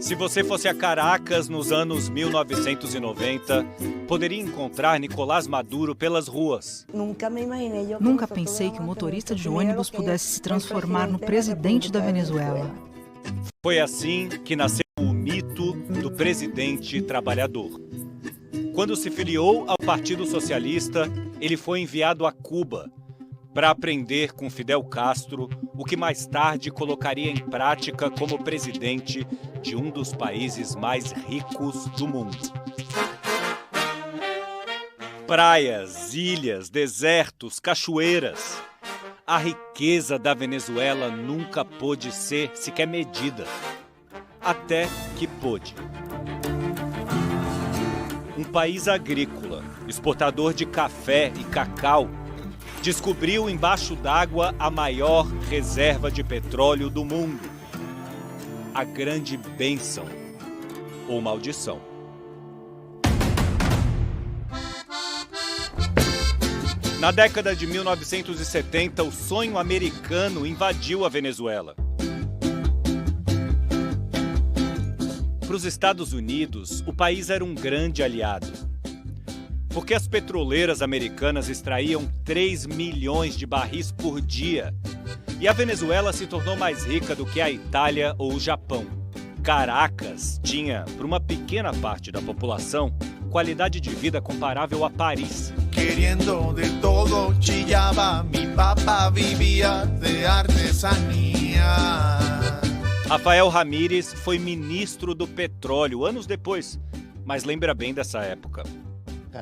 Se você fosse a Caracas nos anos 1990, poderia encontrar Nicolás Maduro pelas ruas. Nunca pensei que o motorista de ônibus pudesse se transformar no presidente da Venezuela. Foi assim que nasceu o mito do presidente trabalhador. Quando se filiou ao Partido Socialista, ele foi enviado a Cuba para aprender com Fidel Castro, o que mais tarde colocaria em prática como presidente de um dos países mais ricos do mundo. Praias, ilhas, desertos, cachoeiras. A riqueza da Venezuela nunca pôde ser sequer medida. Até que pôde. Um país agrícola, exportador de café e cacau, descobriu embaixo d'água a maior reserva de petróleo do mundo. A grande bênção ou maldição. Na década de 1970, o sonho americano invadiu a Venezuela. Para os Estados Unidos, o país era um grande aliado. Porque as petroleiras americanas extraíam 3 milhões de barris por dia. E a Venezuela se tornou mais rica do que a Itália ou o Japão. Caracas tinha, para uma pequena parte da população, qualidade de vida comparável a Paris. Querendo de todo, chillaba, mi papá vivia de artesanía. Rafael Ramírez foi ministro do petróleo anos depois, mas lembra bem dessa época.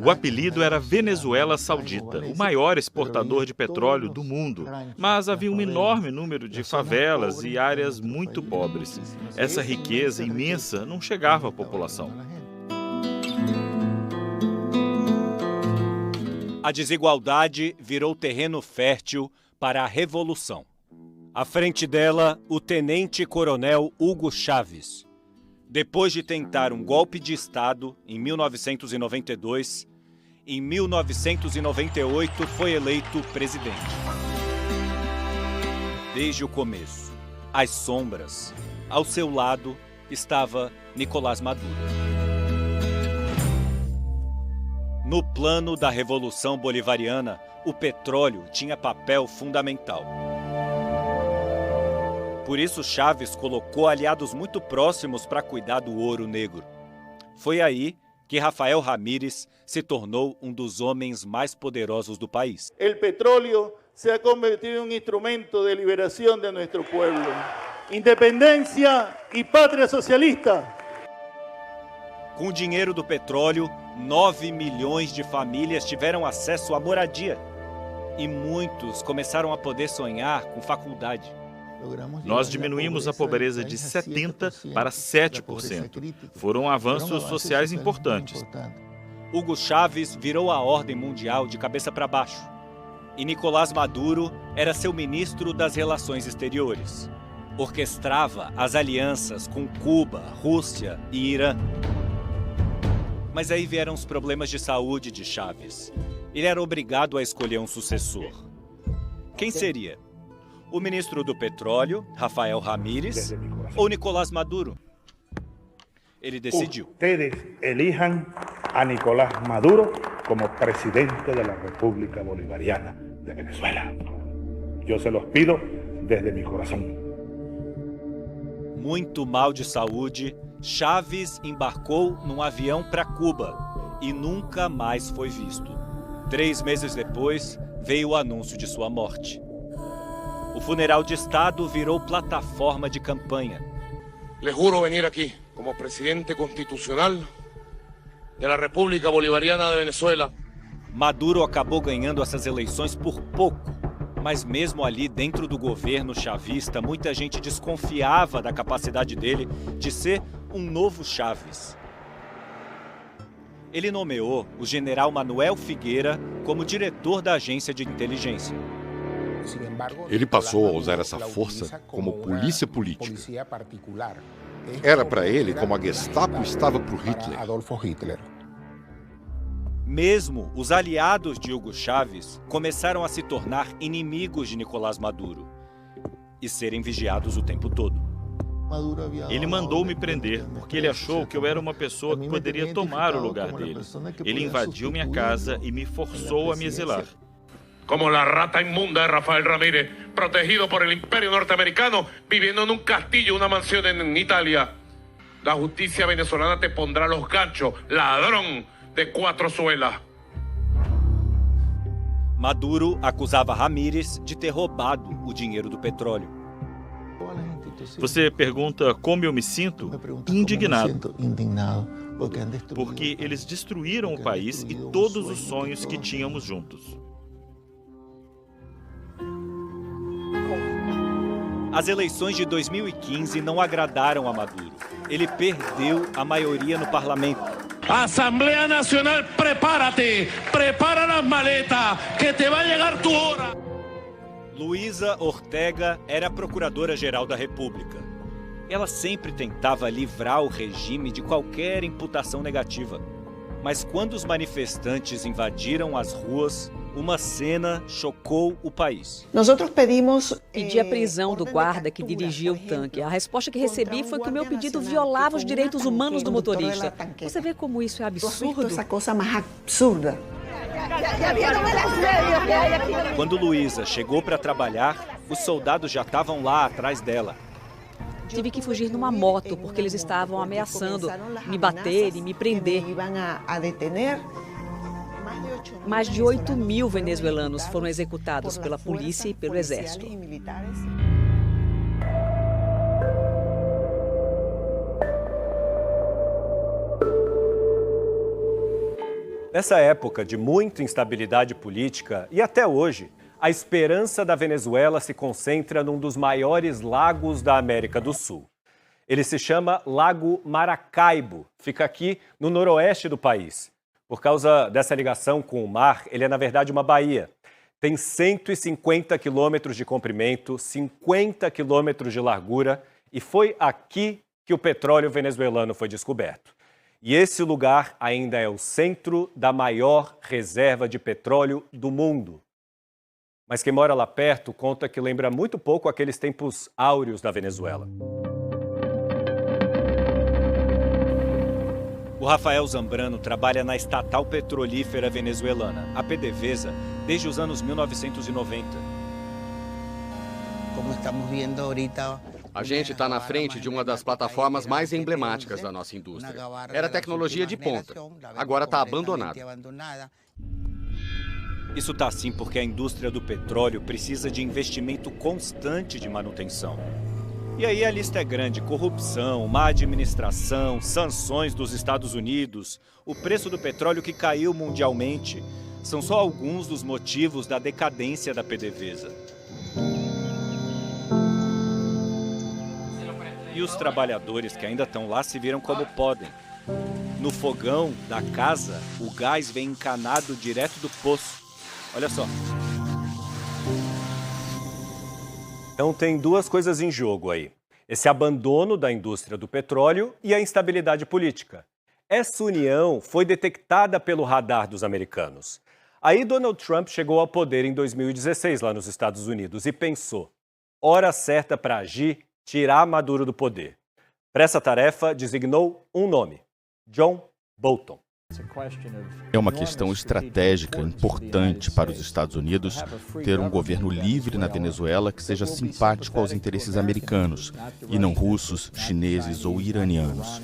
O apelido era Venezuela Saudita, o maior exportador de petróleo do mundo. Mas havia um enorme número de favelas e áreas muito pobres. Essa riqueza imensa não chegava à população. A desigualdade virou terreno fértil para a revolução. À frente dela, o tenente-coronel Hugo Chávez. Depois de tentar um golpe de Estado em 1992, em 1998 foi eleito presidente. Desde o começo, às sombras, ao seu lado estava Nicolás Maduro. No plano da Revolução Bolivariana, o petróleo tinha papel fundamental. Por isso, Chávez colocou aliados muito próximos para cuidar do ouro negro. Foi aí que Rafael Ramírez se tornou um dos homens mais poderosos do país. O petróleo se ha convertido em um instrumento de liberação de nosso povo. Independência e pátria socialista. Com o dinheiro do petróleo, 9 milhões de famílias tiveram acesso à moradia. E muitos começaram a poder sonhar com faculdade. Nós diminuímos a pobreza de 70% para 7%. Foram avanços sociais importantes. Hugo Chávez virou a ordem mundial de cabeça para baixo. E Nicolás Maduro era seu ministro das Relações Exteriores. Orquestrava as alianças com Cuba, Rússia e Irã. Mas aí vieram os problemas de saúde de Chávez. Ele era obrigado a escolher um sucessor. Quem seria? O ministro do Petróleo, Rafael Ramírez, ou Nicolás Maduro? Ele decidiu. Ustedes elijan a Nicolás Maduro como presidente da República Bolivariana de Venezuela. Eu se los pido desde mi corazón. Muito mal de saúde, Chávez embarcou num avião para Cuba e nunca mais foi visto. 3 meses depois, veio o anúncio de sua morte. O funeral de Estado virou plataforma de campanha. Le juro venir aqui como presidente constitucional da República Bolivariana de Venezuela. Maduro acabou ganhando essas eleições por pouco, mas mesmo ali dentro do governo chavista, muita gente desconfiava da capacidade dele de ser um novo Chávez. Ele nomeou o general Manuel Figueira como diretor da agência de inteligência. Ele passou a usar essa força como polícia política. Era para ele como a Gestapo estava para o Hitler. Mesmo os aliados de Hugo Chávez começaram a se tornar inimigos de Nicolás Maduro e serem vigiados o tempo todo. Ele mandou me prender porque ele achou que eu era uma pessoa que poderia tomar o lugar dele. Ele invadiu minha casa e me forçou a me exilar. Como la rata inmunda de Rafael Ramírez, protegido por el imperio norteamericano, viviendo en un castillo, una mansión en Italia. La justicia venezolana te pondrá los ganchos, ladrón de 4 suelas. Maduro acusava Ramírez de ter roubado o dinheiro do petróleo. Você pergunta como eu me sinto? Indignado. Porque eles destruíram o país e todos os sonhos que tínhamos juntos. As eleições de 2015 não agradaram a Maduro. Ele perdeu a maioria no parlamento. Asamblea Nacional, prepárate, prepara las maletas, que te va a llegar tu hora. Luísa Ortega era a procuradora-geral da República. Ela sempre tentava livrar o regime de qualquer imputação negativa. Mas quando os manifestantes invadiram as ruas, uma cena chocou o país. Pedi a prisão do guarda que dirigia o tanque. A resposta que recebi foi que o meu pedido violava os direitos humanos do motorista. Você vê como isso é absurdo? Quando Luísa chegou para trabalhar, os soldados já estavam lá atrás dela. Tive que fugir numa moto porque eles estavam ameaçando me bater e me prender. Mais de 8.000 venezuelanos foram executados pela polícia e pelo exército. Nessa época de muita instabilidade política, e até hoje, a esperança da Venezuela se concentra num dos maiores lagos da América do Sul. Ele se chama Lago Maracaibo, fica aqui no noroeste do país. Por causa dessa ligação com o mar, ele é na verdade uma baía. Tem 150 quilômetros de comprimento, 50 quilômetros de largura e foi aqui que o petróleo venezuelano foi descoberto. E esse lugar ainda é o centro da maior reserva de petróleo do mundo. Mas quem mora lá perto conta que lembra muito pouco aqueles tempos áureos da Venezuela. O Rafael Zambrano trabalha na estatal petrolífera venezuelana, a PDVSA, desde os anos 1990. A gente está na frente de uma das plataformas mais emblemáticas da nossa indústria. Era tecnologia de ponta, agora está abandonada. Isso está assim porque a indústria do petróleo precisa de investimento constante de manutenção. E aí a lista é grande: corrupção, má administração, sanções dos Estados Unidos, o preço do petróleo que caiu mundialmente. São só alguns dos motivos da decadência da PDVSA. E os trabalhadores que ainda estão lá se viram como podem. No fogão da casa, o gás vem encanado direto do poço. Olha só. Então tem duas coisas em jogo aí. Esse abandono da indústria do petróleo e a instabilidade política. Essa união foi detectada pelo radar dos americanos. Aí Donald Trump chegou ao poder em 2016 lá nos Estados Unidos e pensou: hora certa para agir, tirar Maduro do poder. Para essa tarefa, designou um nome: John Bolton. É uma questão estratégica importante para os Estados Unidos ter um governo livre na Venezuela que seja simpático aos interesses americanos e não russos, chineses ou iranianos.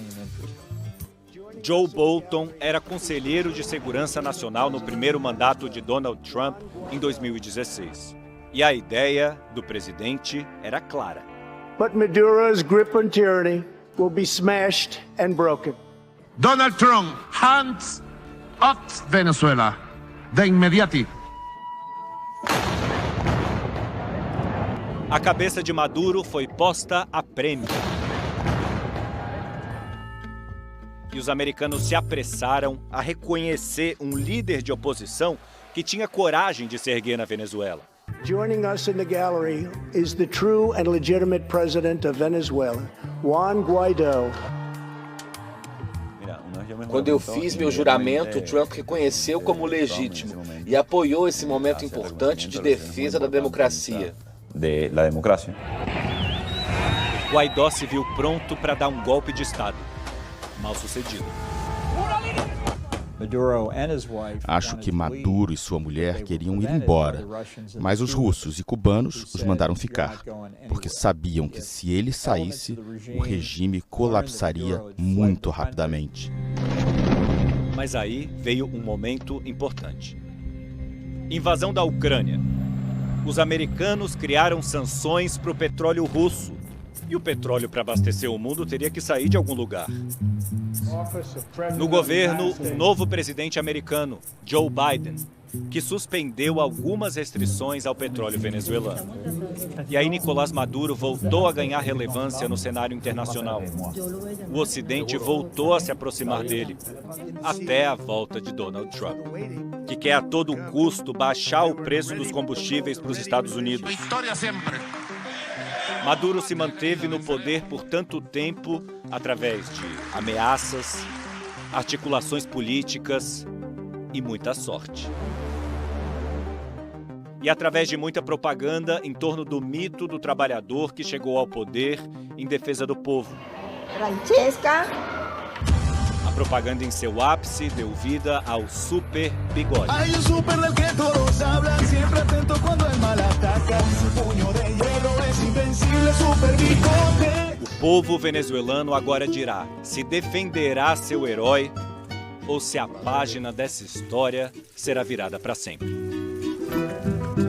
Joe Bolton era conselheiro de segurança nacional no primeiro mandato de Donald Trump em 2016. E a ideia do presidente era clara. But Maduro's grip on tyranny will be smashed and broken. Donald Trump, hands up Venezuela, de inmediati. A cabeça de Maduro foi posta a prêmio. E os americanos se apressaram a reconhecer um líder de oposição que tinha coragem de se erguer na Venezuela. Joining us in the gallery is the true and legitimate president of Venezuela, Juan Guaidó. Quando eu fiz meu juramento, Trump reconheceu como legítimo e apoiou esse momento importante de defesa da democracia. Guaidó se viu pronto para dar um golpe de Estado, mal sucedido. Acho que Maduro e sua mulher queriam ir embora, mas os russos e cubanos os mandaram ficar, porque sabiam que se ele saísse, o regime colapsaria muito rapidamente. Mas aí veio um momento importante. Invasão da Ucrânia. Os americanos criaram sanções para o petróleo russo. E o petróleo para abastecer o mundo teria que sair de algum lugar. No governo, um novo presidente americano, Joe Biden, que suspendeu algumas restrições ao petróleo venezuelano. E aí Nicolás Maduro voltou a ganhar relevância no cenário internacional. O Ocidente voltou a se aproximar dele, até a volta de Donald Trump, que quer a todo custo baixar o preço dos combustíveis para os Estados Unidos. Maduro se manteve no poder por tanto tempo através de ameaças, articulações políticas e muita sorte. E através de muita propaganda em torno do mito do trabalhador que chegou ao poder em defesa do povo. Francesca. A propaganda em seu ápice deu vida ao Super Bigode. Hay un super del que todos hablan, siempre atento cuando el mal ataca. Su puño de hierro es invencible, Super Bigode. O povo venezuelano agora dirá se defenderá seu herói ou se a página dessa história será virada para sempre.